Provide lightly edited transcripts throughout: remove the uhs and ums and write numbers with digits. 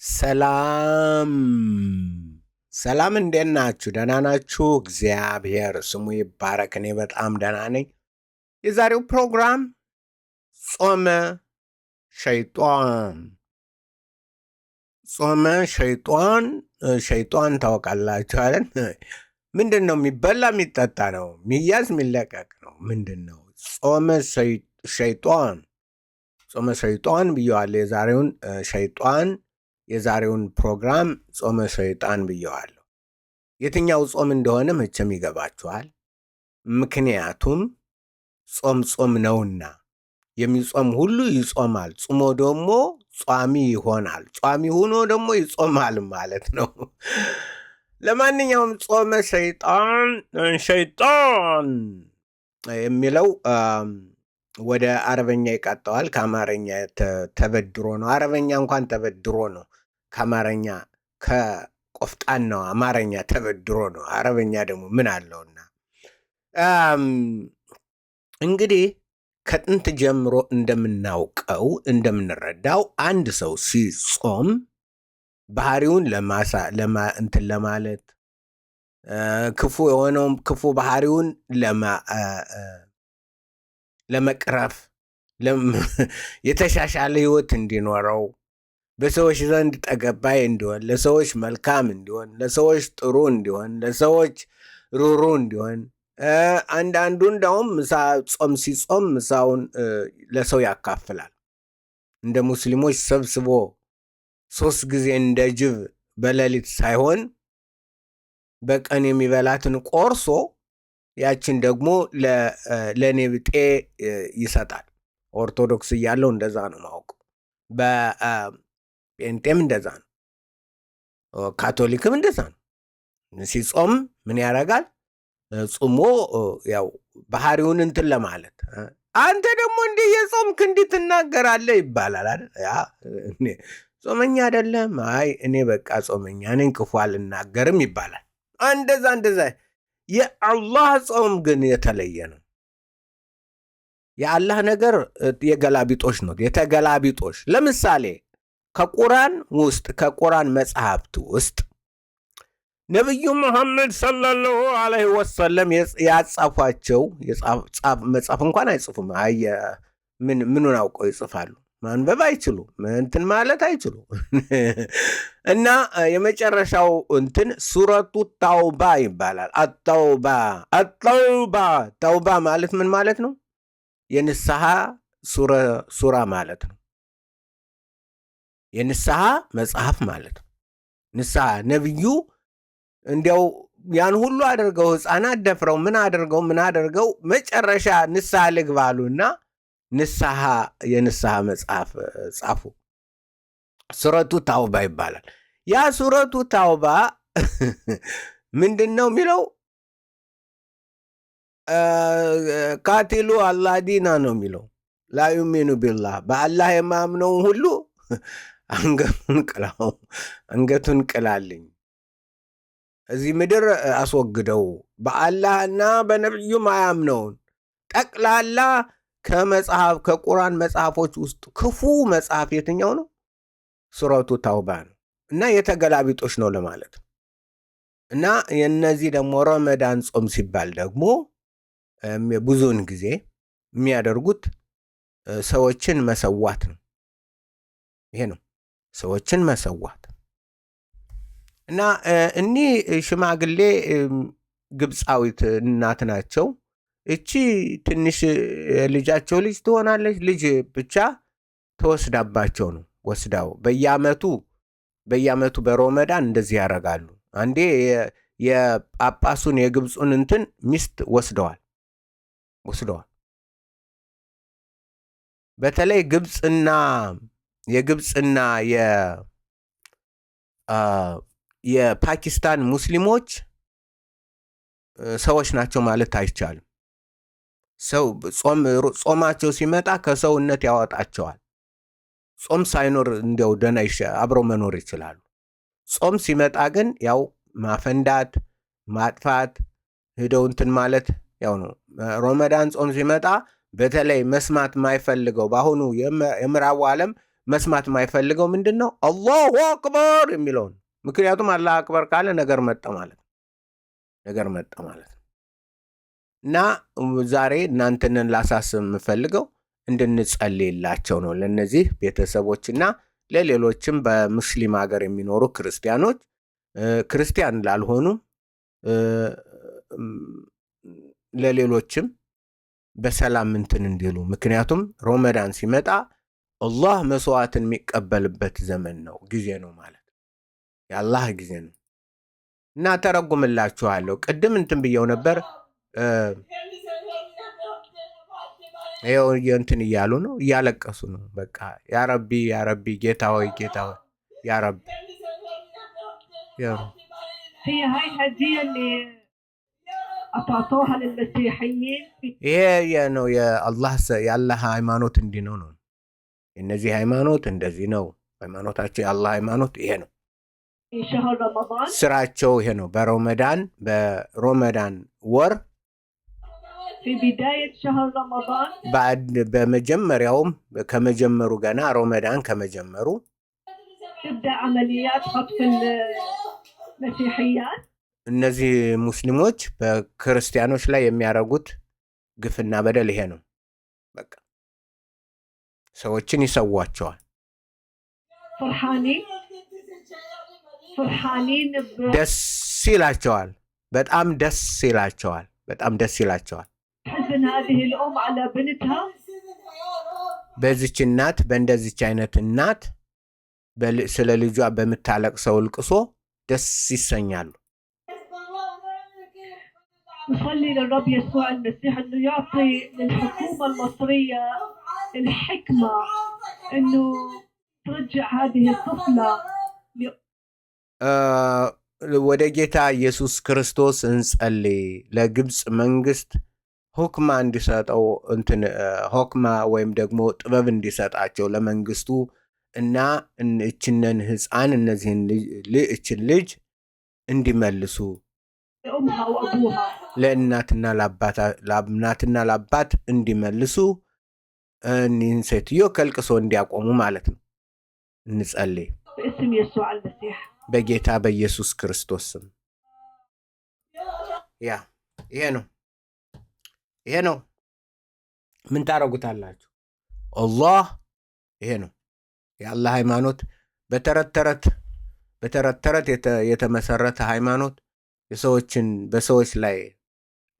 ሰላም ሰላም፣ እንዴት ናችሁ? ደህና ናችሁ? እግዚአብሔር ስሙ ይባረክ። እኔ በጣም ደህና ነኝ። የዛሬው ፕሮግራም ጾመ ሸይጧን ጾመ ሸይጧን ሸይጧን ታውቃላችሁ አይደል? ምንድን ነው? የሚበላ የሚጠጣ ነው? የሚያዝ የሚለቀቅ ነው? ምንድን ነው? ጾመ ሸይጧን ጾመ ሸይጧን ብየዋለሁ። የዛሬውን ፕሮግራም ጾመ ሸይጣን ብየዋለሁ። የትኛው ጾም እንደሆነ መቼም ይገባችኋል። ምክንያቱም ጾም ነውና የሚጾም ሁሉ ይጾማል፣ ጾሞ ደግሞ ጿሚ ይሆናል፣ ጿሚ ሆኖ ደግሞ ይጾማል ማለት ነው። ለማንኛውም ጾመ ሸይጣን የሚለው ወደ አረበኛ ይቃጠዋል። ከአማርኛ ተበድሮ ነው። አረበኛ እንኳን ተበድሮ ነው። ከአማርኛ ከቆፍጣናው አማርኛ ተበድሮ ነው። አረበኛ ደግሞ ምን አለውና እንግዲህ ከጥንት ጀምሮ እንደምንረዳው አንድ ሰው ሲጾም ባህሪውን እንትን ለማለት ክፉ የሆነውም ክፉ ባህሪውን ለመቅረፍ የተሻሻለ ህይወት እንዲኖረው በሰዎች ዘንድ ተቀባይ እንዲሆን፣ ለሰዎች መልካም እንዲሆን፣ ለሰዎች ጥሩ እንዲሆን፣ ለሰዎች ሩሩ እንዲሆን፣ አንዳንዱ እንዳውም ጾም ሲጾም ምሳውን ለሰው ያካፍላል። እንደ ሙስሊሞች ሰብስቦ 3 ጊዜ እንደ ጅብ በሌሊት ሳይሆን በቀን የሚበላትን ቆርሶ ያችን ደግሞ ለኔ ብጤ ይሰጣል። ኦርቶዶክስ እያለው እንደዛ ነው ማወቅ። በጴንጤም እንደዛ ነው። ካቶሊክም እንደዛ ነው። ሲጾም ምን ያደርጋል? ጾሞ ያው ባህሪውን እንትን ለማለት አንተ ደግሞ እንዲህ የጾምክ እንዲህ ትናገራለህ ይባላል አይደል? ጾመኛ አይደለም? አይ እኔ በቃ ጾመኛ ነኝ፣ ክፉ አልናገርም ይባላል። እንደዛ የአላህ ጾም ግን የተለየ ነው። የአላህ ነገር የገላቢጦሽ ነው። የተገላቢጦሽ ለምሳሌ ከቁርአን መጽሐፍት ውስጥ ነቢዩ ሙሐመድ ሰለላሁ ዐለይሂ ወሰለም ያጻፏቸው መጽሐፍ እንኳን አይጽፉም። ምኑን አውቀው ይጽፋሉ? ማንበብ አይችሉ፣ እንትን ማለት አይችሉ። እና የመጨረሻው እንትን ሱረቱ ታውባ ይባላል። ተውባ ማለት ምን ማለት ነው? የንስሐ ሱራ ማለት ነው። የንስሐ መጽሐፍ ማለት ነው። ንስሐ ነቢዩ እንዲያው ያን ሁሉ አድርገው ሕፃናት ደፍረው ምን አድርገው መጨረሻ ንስሐ ልግባሉና የንስሐ መጽሐፍ ጻፉ። ሱረቱ ታውባ ይባላል። ያ ሱረቱ ታውባ ምንድን ነው የሚለው? ካቲሉ አላዲና ነው የሚለው። ላ ዩሚኑ ቢላህ፣ በአላህ የማምነውን ሁሉ አንገቱን ቅላልኝ፣ እዚህ ምድር አስወግደው። በአላህና በነቢዩም አያምነውን ጠቅላላ ከቁርአን መጽሐፎች ውስጥ ክፉ መጽሐፍ የትኛው ነው? ሱረቱ ታውባ ነው። እና የተገላቢጦች ነው ለማለት ነው። እና የነዚህ ደግሞ ረመዳን ጾም ሲባል ደግሞ ብዙውን ጊዜ የሚያደርጉት ሰዎችን መሰዋት ነው። ይሄ ነው ሰዎችን መሰዋት። እና እኒህ ሽማግሌ ግብፃዊት እናት ናቸው። እቺ ትንሽ ልጃቸው ልጅ ትሆናለች። ልጅ ብቻ ተወስዳባቸው ነው። ወስዳው በየዓመቱ በሮመዳን እንደዚህ ያደርጋሉ። አንዴ የጳጳሱን የግብፁን እንትን ሚስት ወስደዋል። በተለይ የግብፅና የፓኪስታን ሙስሊሞች ሰዎች ናቸው ማለት አይቻልም። ጾማቸው ሲመጣ ከሰውነት ያወጣቸዋል። ጾም ሳይኖር እንዲያው ደህና አብረው መኖር ይችላሉ። ጾም ሲመጣ ግን ያው ማፈንዳት፣ ማጥፋት፣ ሄደው እንትን ማለት ያው ነው። ረመዳን ጾም ሲመጣ በተለይ መስማት የማይፈልገው በአሁኑ የምዕራቡ ዓለም መስማት የማይፈልገው ምንድን ነው? አላሁ አክበር የሚለውን። ምክንያቱም አላህ አክበር ካለ ነገር መጣ ማለት ነው። እና ዛሬ እናንተንን ላሳስብ የምፈልገው እንድንጸልይላቸው ነው፣ ለእነዚህ ቤተሰቦችና ለሌሎችም በሙስሊም ሀገር የሚኖሩ ክርስቲያኖች፣ ክርስቲያን ላልሆኑ ለሌሎችም በሰላም እንትን እንዲሉ። ምክንያቱም ሮመዳን ሲመጣ አላህ መስዋዕትን የሚቀበልበት ዘመን ነው፣ ጊዜ ነው ማለት የአላህ ጊዜ ነው። እና ተረጉምላችኋለሁ። ቅድም እንትን ብየው ነበር። ይኸው እንትን እያሉ ነው፣ እያለቀሱ ነው። በቃ ያረቢ ያረቢ፣ ጌታ ሆይ ጌታ ሆይ ያረቢ። هي هاي هدية اللي أعطوها للمسيحيين ይሄ ነው የአላህ ሃይማኖት እንዲህ ነው ነው። የእነዚህ ሃይማኖት እንደዚህ ነው። ሃይማኖታቸው የአላህ ሃይማኖት ይሄ ነው። في شهر رمضان ስራቸው ይሄ ነው። በሮመዳን ወር في بداية شهر رمضان በመጀመሪያውም ከመጀመሩ ገና ሮመዳን ከመጀመሩ تبدأ عمليات خطف المسيحيات እነዚህ ሙስሊሞች በክርስቲያኖች ላይ የሚያደርጉት ግፍና በደል ይሄ ነው። በቃ ሰዎችን ይሰዋቸዋል። فرحانين ደስ ይላቸዋል። በጣም ደስ ይላቸዋል። حزن هذه الأم على بنتها በዚች እናት በእንደዚች አይነት እናት ስለ ልጇ በምታለቅሰው ልቅሶ ደስ ይሰኛሉ። نصلي للرب يسوع المسيح انه يعطي للحكومة المصرية الحكمة انه ترجع هذه الطفلة ወደ ጌታ ኢየሱስ ክርስቶስ እንጸልይ። ለግብፅ መንግስት ሁክማ እንዲሰጠው ሁክማ ወይም ደግሞ ጥበብ እንዲሰጣቸው ለመንግስቱ እና እችንን ህፃን እነዚህን እችን ልጅ እንዲመልሱ لأمها وأبوها ለእናትና ለአባት እንዲመልሱ እኒህን ሴትዮ ከልቅሶ እንዲያቆሙ ማለት ነው። እንጸልይ باسم يسوع المسيح በጌታ በኢየሱስ ክርስቶስ ስም። ይሄ ነው። ምን ታረጉታላችሁ? አላህ ይሄ ነው የአላህ ሃይማኖት። በተረት ተረት የተመሰረተ ሃይማኖት በሰዎች ላይ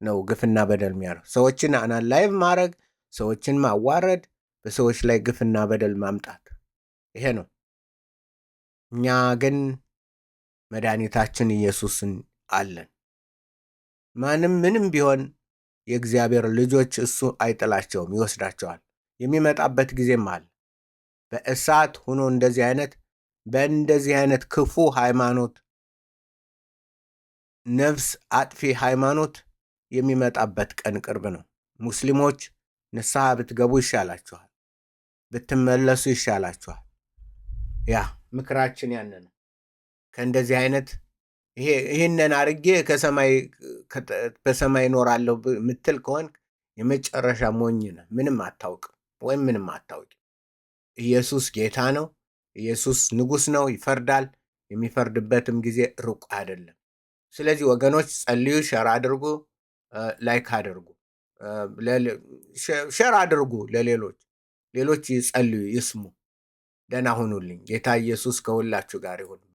ነው ግፍና በደል የሚያደርግ። ሰዎችን አናላይቭ ማድረግ፣ ሰዎችን ማዋረድ፣ በሰዎች ላይ ግፍና በደል ማምጣት ይሄ ነው። እኛ ግን መድኃኒታችን ኢየሱስን አለን። ማንም ምንም ቢሆን የእግዚአብሔር ልጆች እሱ አይጥላቸውም፣ ይወስዳቸዋል። የሚመጣበት ጊዜም አለ። በእሳት ሆኖ በእንደዚህ አይነት ክፉ ሃይማኖት፣ ነፍስ አጥፊ ሃይማኖት የሚመጣበት ቀን ቅርብ ነው። ሙስሊሞች ንስሐ ብትገቡ ይሻላችኋል፣ ብትመለሱ ይሻላችኋል። ምክራችን ያን ነው። ከእንደዚህ አይነት ይህንን አርጌ በሰማይ እኖራለሁ ምትል ከሆን የመጨረሻ ሞኝ ነህ። ምንም አታውቅም ወይም ምንም አታውቂ። ኢየሱስ ጌታ ነው። ኢየሱስ ንጉሥ ነው፣ ይፈርዳል። የሚፈርድበትም ጊዜ ሩቅ አይደለም። ስለዚህ ወገኖች ጸልዩ፣ ሸር አድርጉ፣ ላይክ አድርጉ፣ ሸር አድርጉ ሌሎች ይጸልዩ፣ ይስሙ። ደህና ሁኑልኝ። ጌታ ኢየሱስ ከሁላችሁ ጋር ይሁን።